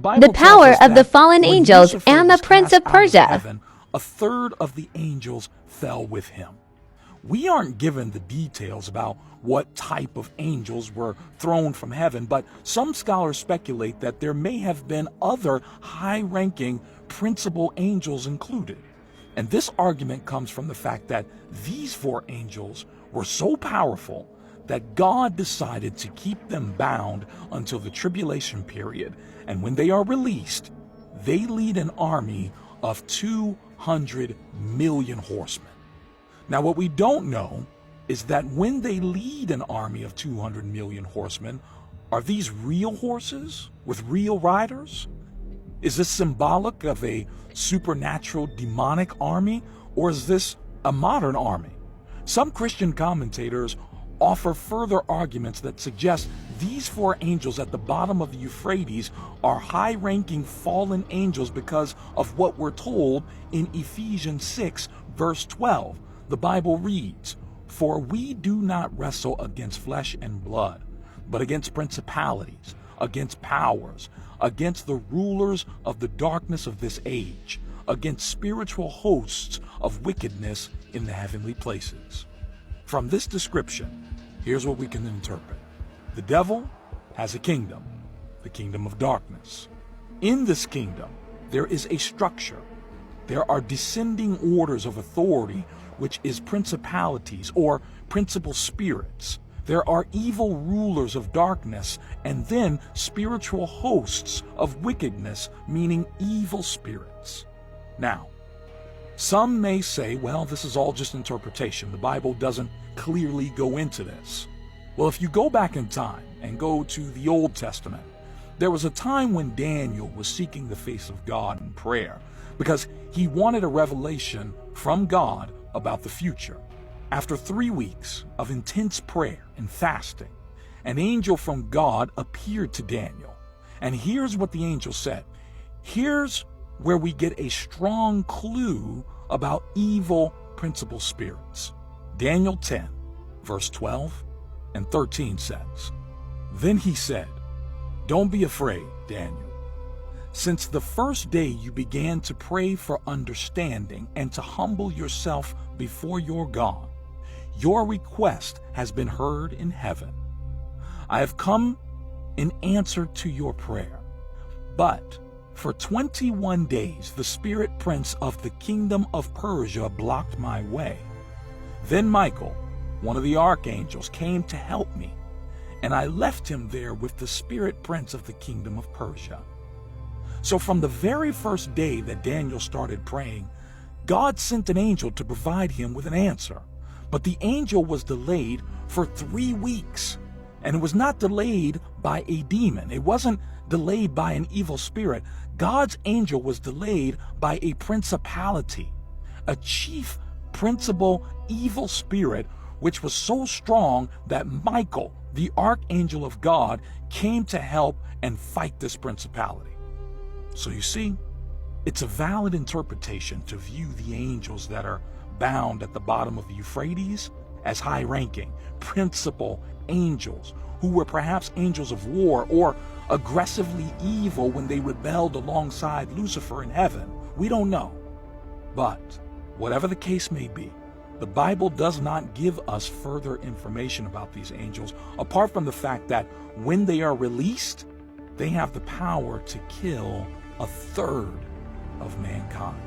The power of the fallen angels and the Prince of Persia. A third of the angels fell with him. We aren't given the details about what type of angels were thrown from heaven, but some scholars speculate that there may have been other high-ranking principal angels included. And this argument comes from the fact that these four angels were so powerful that God decided to keep them bound until the tribulation period. And when they are released, they lead an army of 200 million horsemen. Now, what we don't know is that when they lead an army of 200 million horsemen, are these real horses with real riders? Is this symbolic of a supernatural demonic army, or is this a modern army? Some Christian commentators offer further arguments that suggest these four angels at the bottom of the Euphrates are high-ranking fallen angels because of what we're told in Ephesians 6, verse 12. The Bible reads, "For we do not wrestle against flesh and blood, but against principalities, against powers, against the rulers of the darkness of this age, against spiritual hosts of wickedness in the heavenly places." From this description, here's what we can interpret. The devil has a kingdom, the kingdom of darkness. In this kingdom, there is a structure. There are descending orders of authority, which is principalities or principal spirits. There are evil rulers of darkness, and then spiritual hosts of wickedness, meaning evil spirits. Now, some may say, well, this is all just interpretation. The Bible doesn't clearly go into this. Well, if you go back in time and go to the Old Testament, there was a time when Daniel was seeking the face of God in prayer because he wanted a revelation from God about the future. After 3 weeks of intense prayer and fasting, an angel from God appeared to Daniel. And here's what the angel said. Here's where we get a strong clue about evil principal spirits. Daniel 10, verse 12 and 13 says, "Then he said, 'Don't be afraid, Daniel. Since the first day you began to pray for understanding and to humble yourself before your God, your request has been heard in heaven. I have come in answer to your prayer. But for 21 days the spirit prince of the kingdom of Persia blocked my way. Then Michael, one of the archangels, came to help me, and I left him there with the spirit prince of the kingdom of Persia.'" So from the very first day that Daniel started praying, God sent an angel to provide him with an answer. But the angel was delayed for 3 weeks. And it was not delayed by a demon. It wasn't delayed by an evil spirit. God's angel was delayed by a principality, a chief principal evil spirit, which was so strong that Michael, the archangel of God, came to help and fight this principality. So you see, it's a valid interpretation to view the angels that are bound at the bottom of the Euphrates as high-ranking, principal angels who were perhaps angels of war or aggressively evil when they rebelled alongside Lucifer in heaven. We don't know. But whatever the case may be, the Bible does not give us further information about these angels, apart from the fact that when they are released, they have the power to kill a third of mankind.